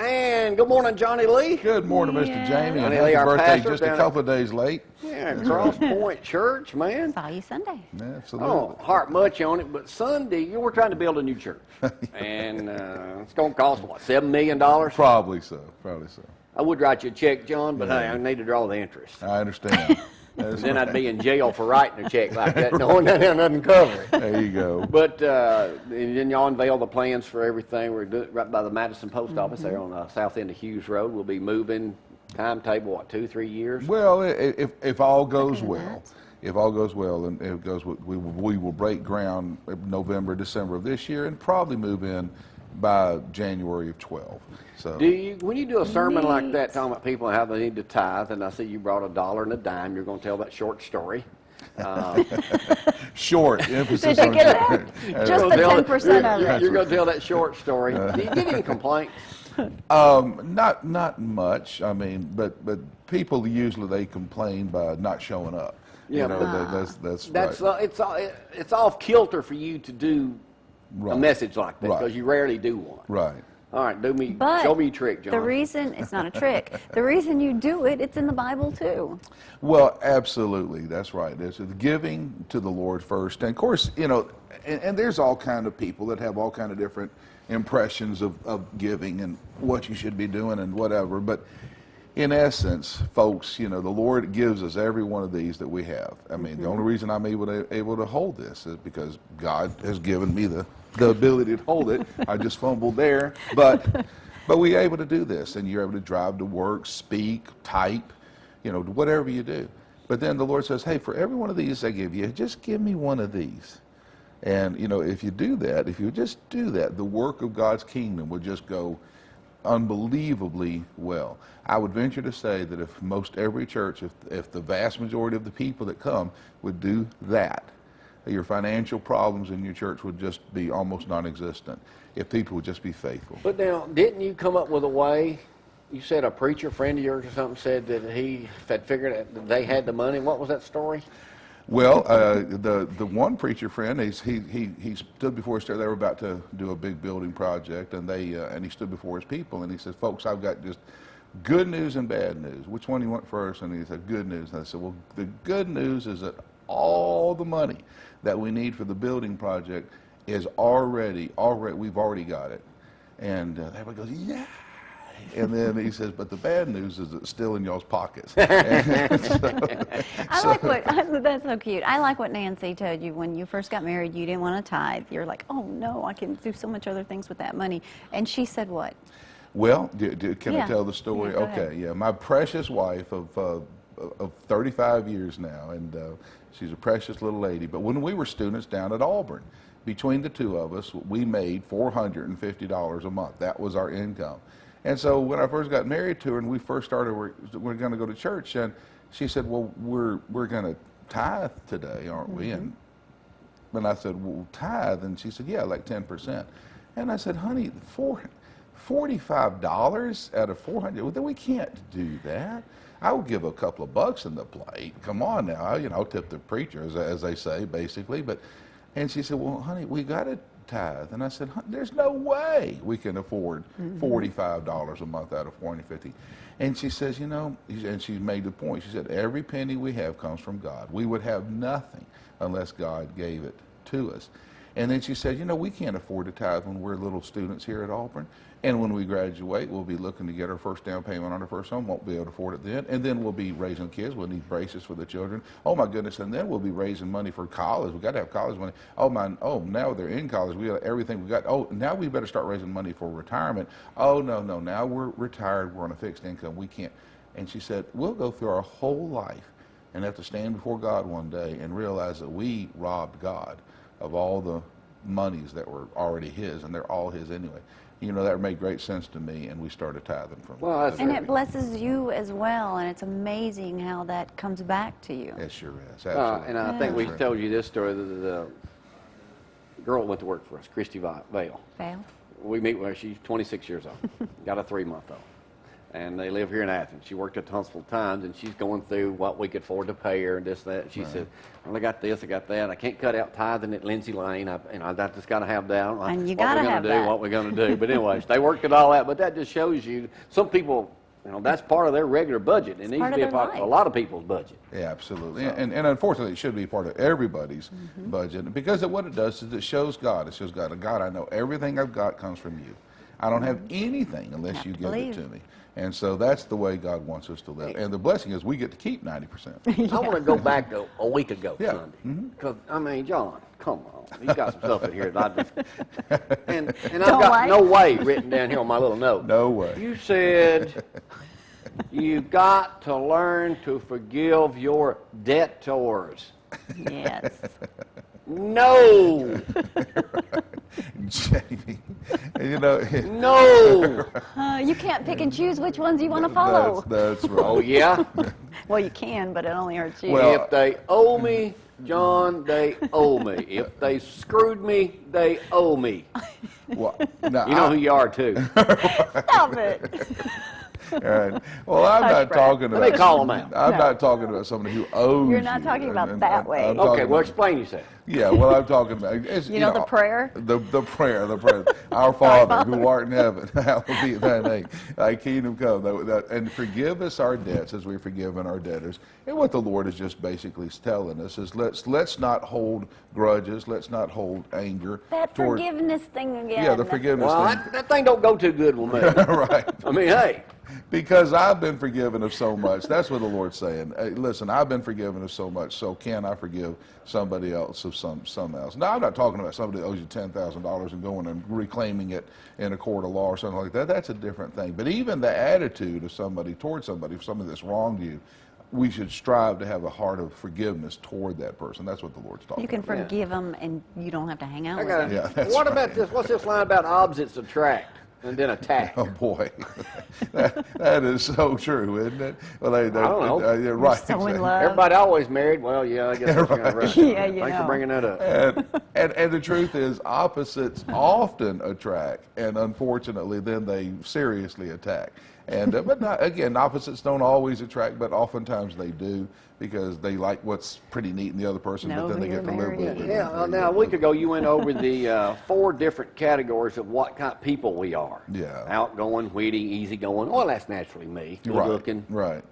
And good morning, Johnny Lee. Good morning, Mr. Jamie. Johnny And Lee, happy our birthday, pastor just a down couple of days late. Yeah, Cross Point Church, man. Saw you Sunday. Yeah, I absolutely. don't harp much on it, but Sunday, we're trying to build a new church. And it's going to cost, what, $7 million? Probably so. I would write you a check, John, but hey, I need to draw the interest. I understand. Then I'd be in jail for writing a check like that, knowing that doesn't cover it. There you go. But and then y'all unveil the plans for everything. We're doing right by the Madison Post Office there on the south end of Hughes Road. We'll be moving. Timetable, what, 2-3 years? Well, if all goes well, and it goes, we will break ground November, December of this year, and probably move in by January of 12. So, when you do a sermon like that, talking about people and how they need to tithe, and I see you brought $1 and a dime, you're going to tell that short story. Short emphasis. Did you get that? Just the 10% of it. You're going to tell that short story. Do you get any complaints? Not much. I mean, but people usually they complain by not showing up. Yeah, you know, that's right. It's off kilter for you to do Right. a message like that because Right. you rarely do one. Right. All right, show me a trick, John. The reason, it's not a trick, the reason you do it, it's in the Bible too. Well, absolutely, that's right. It's the giving to the Lord first, and of course, you know, and there's all kind of people that have all kind of different impressions of giving and what you should be doing and whatever. But in essence, folks, you know, the Lord gives us every one of these that we have. I mean, the only reason I'm able to hold this is because God has given me the ability to hold it. I just fumbled there, but we're able to do this, and you're able to drive to work, speak, type, you know, whatever you do. But then the Lord says, hey, for every one of these I give you, just give me one of these. And, you know, if you do that, if you just do that, the work of God's kingdom will just go unbelievably well. I would venture to say that if most every church, if the vast majority of the people that come would do that, your financial problems in your church would just be almost non-existent if people would just be faithful. But now, didn't you come up with a way? You said a preacher friend of yours or something said that he had figured out that they had the money. What was that story? Well, the one preacher friend, he stood before us there. They were about to do a big building project, and he stood before his people, and he said, "Folks, I've got just good news and bad news. Which one do you want first?" And he said, "Good news." And I said, "Well, the good news is that all the money that we need for the building project is already we've already got it." And everybody goes, "Yeah." And then he says, "But the bad news is it's still in y'all's pockets." That's so cute. I like what Nancy told you when you first got married. You didn't want to tithe. You're like, "Oh no, I can do so much other things with that money." And she said, "What?" Well, can I tell the story? Yeah, go okay, ahead. yeah. My precious wife of 35 years now, and she's a precious little lady. But when we were students down at Auburn, between the two of us, we made $450 a month. That was our income. And so when I first got married to her and we first started, we're going to go to church, and she said, "Well, we're going to tithe today, aren't we?" And I said, "Well, tithe?" And she said, "Yeah, like 10%. And I said, "Honey, $45 out of 400, well, then we can't do that. I will give a couple of bucks in the plate. Come on now, you know, tip the preacher, as they say, basically." And she said, "Well, honey, we got to tithe." And I said, "There's no way we can afford $45 a month out of 450. And she says, "You know," and she made the point, she said, "Every penny we have comes from God. We would have nothing unless God gave it to us." And then she said, "You know, we can't afford to tithe when we're little students here at Auburn. And when we graduate, we'll be looking to get our first down payment on our first home. Won't be able to afford it then. And then we'll be raising kids. We'll need braces for the children. Oh, my goodness. And then we'll be raising money for college. We've got to have college money. Oh, now they're in college. We got everything we got. Oh, now we better start raising money for retirement. Oh, no. Now we're retired. We're on a fixed income. We can't." And she said, "We'll go through our whole life and have to stand before God one day and realize that we robbed God of all the monies that were already his, and they're all his anyway." You know, that made great sense to me, and we started tithing from Well, And it blesses you as well, and it's amazing how that comes back to you. It sure is, absolutely. And I think we told you this story. The girl that went to work for us, Christy Vale. Fail? We meet with her. She's 26 years old. Got a 3-month-old. and they live here in Athens. She worked at the Huntsville Times, and she's going through what we could afford to pay her and this, that. She said, well, I got this, I got that. I can't cut out tithing at Lindsay Lane. I just got to have that. And you got to have that. What we're going to do. But anyways, they worked it all out. But that just shows you, some people, that's part of their regular budget. It needs to be a part of a lot of people's budget. Yeah, absolutely. So. And unfortunately, it should be part of everybody's budget, because what it does is it shows God. It shows God, God, I know everything I've got comes from you. I don't have anything unless you give it to me. And so that's the way God wants us to live. And the blessing is we get to keep 90%. I want to go back to a week ago Sunday. Because, John, come on. You got some stuff in here that I just... And I've got no way written down here on my little note. No way. You said you've got to learn to forgive your debtors. Yes. No. Jamie, no. You can't pick and choose which ones you want to follow. That's right. Oh, yeah? Well, you can, but it only hurts you. Well, if they owe me, John, they owe me. If they screwed me, they owe me. Well, now, you know who you are, too. Stop it. All right. Well, I'm not talking about... Let me call them out. I'm not talking about somebody who owes you. You're not talking about that way. Okay, well, explain yourself. Yeah, well, I'm talking about... You know the prayer? The prayer. Our Father, who art in heaven, hallowed be thy name. Thy kingdom come. And forgive us our debts as we've forgiven our debtors. And what the Lord is just basically telling us is let's not hold grudges. Let's not hold anger. That forgiveness thing again. Yeah, the forgiveness thing. That thing don't go too good with me. Right. Hey. Because I've been forgiven of so much. That's what the Lord's saying. Hey, listen, I've been forgiven of so much, so can I forgive somebody else of some else? Now, I'm not talking about somebody that owes you $10,000 and going and reclaiming it in a court of law or something like that. That's a different thing. But even the attitude of somebody towards somebody that's wronged you, we should strive to have a heart of forgiveness toward that person. That's what the Lord's talking about. You can forgive them and you don't have to hang out with them. Yeah, that's what right. about this? What's this line about opposites attract? And then attack. Oh boy, that is so true, isn't it? Well, I don't know. You're right. So in love. Everybody always married. Well, yeah, I guess that's kind of right. Yeah, Thanks for bringing that up. And the truth is, opposites often attract, and unfortunately, then they seriously attack. And but not, again, opposites don't always attract, but oftentimes they do, because they like what's pretty neat in the other person, but then they get to live with it. Yeah, now a week ago you went over the 4 different categories of what kind of people we are. Yeah. Outgoing, witty, easygoing. Well, that's naturally me. Good looking. Right.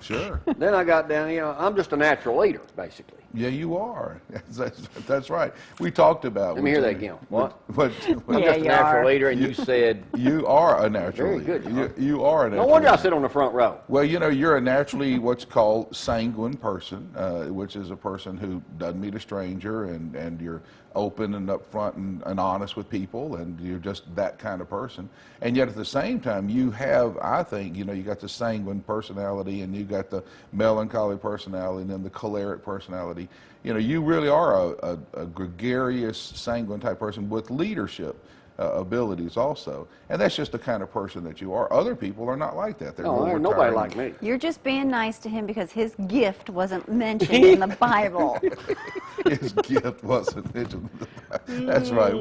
Sure. Then I got down, I'm just a natural leader, basically. Yeah, you are. That's right. We talked about... Let me hear that again. What? I'm just a natural leader, and you said... You are a natural leader. Very good. You are a natural No wonder leader. I sit on the front row. Well, you're a naturally what's called sanguine person, which is a person who doesn't meet a stranger, and you're open and upfront and honest with people, and you're just that kind of person. And yet at the same time, you have, I think, you got the sanguine personality, and you got the melancholy personality, and then the choleric personality. You really are a gregarious, sanguine type person with leadership abilities also. And that's just the kind of person that you are. Other people are not like that. They're No, there's nobody like me. You're just being nice to him because his gift wasn't mentioned in the Bible. His gift wasn't mentioned. That's right.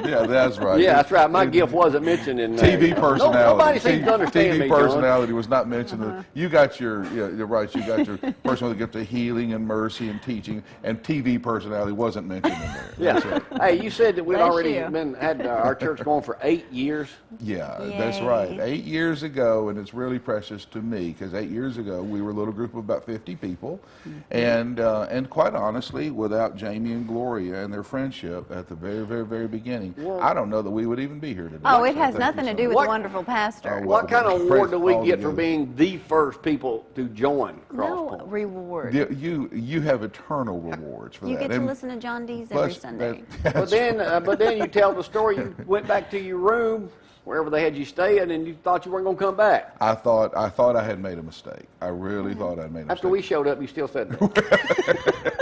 Yeah, that's right. Yeah, that's right. My gift wasn't mentioned in there. TV personality. Nobody seems to understand me, TV John. personality was not mentioned. You got you're right. You got your person with the gift of healing and mercy and teaching, and TV personality wasn't mentioned in there. Yeah. That's right. Hey, you said that we'd Bless already you. had our church going for 8 years. Yeah, Yay. that's right. 8 years ago, and it's really precious to me because 8 years ago we were a little group of about 50 people, and quite honestly, without Jamie and Gloria and their friendship at the very, very, very beginning, I don't know that we would even be here today. Oh, it So has thank nothing you to so do with much. the wonderful pastor. Oh, What kind of Praise award do we all get for together. being the first people to join No Crosspoint? reward. You have eternal rewards for You that. get to And listen to John Dees every plus, Sunday. But then you tell the story. You went back to your room, wherever they had you staying, and you thought you weren't going to come back. I thought I had made a mistake. I really thought I'd made a mistake. After we showed up, you still said that.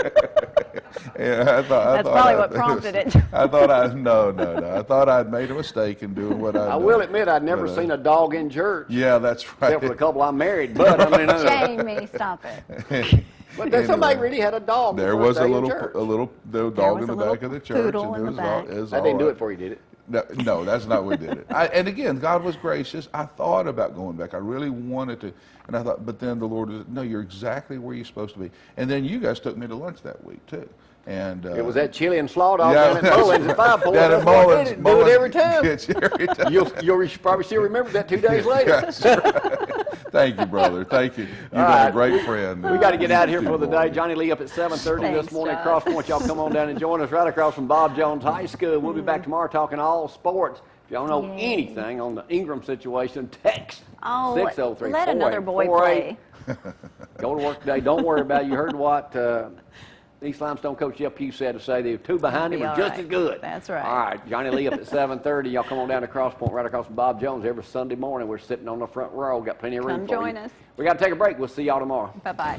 Yeah, That's probably what prompted it. I thought I thought I'd made a mistake in doing what I. I will admit I'd never seen a dog in church. Yeah, that's right. Except for the couple I married. But I mean, Jamie, stop it. but then somebody really had a dog. There the was first a day in little church. dog was in a the little back of the church, poodle and in the back. it was I all didn't do right. it for you, did it? No, that's not what did it. And again, God was gracious. I thought about going back. I really wanted to. And I thought, but then the Lord was, no, you're exactly where you're supposed to be. And then you guys took me to lunch that week, too. And it was that chili and slaw dog yeah, down at Mullins at 5 Point. down at Mullins. Do it every time. It's every time. You'll probably still remember that 2 days later. That's right. Thank you, brother. Thank you. You've been right. a great friend. We got to get out of here You for too, the day. boy. Johnny Lee up at 7:30 this Thanks, morning at John. Cross Point. Y'all come on down and join us right across from Bob Jones High School. We'll be back tomorrow talking all sports. If y'all know Yay. anything on the Ingram situation, text Oh, 603 let another boy 4848. play. Go to work today. Don't worry about it. You heard what East Limestone coach Jeff Pugh said to say the 2 behind him Be are all just right. as good. That's right. All right. Johnny Lee up at 7:30. Y'all come on down to Cross Point right across from Bob Jones every Sunday morning. We're sitting on the front row. Got plenty of room Come for you. join us. We got to take a break. We'll see y'all tomorrow. Bye-bye.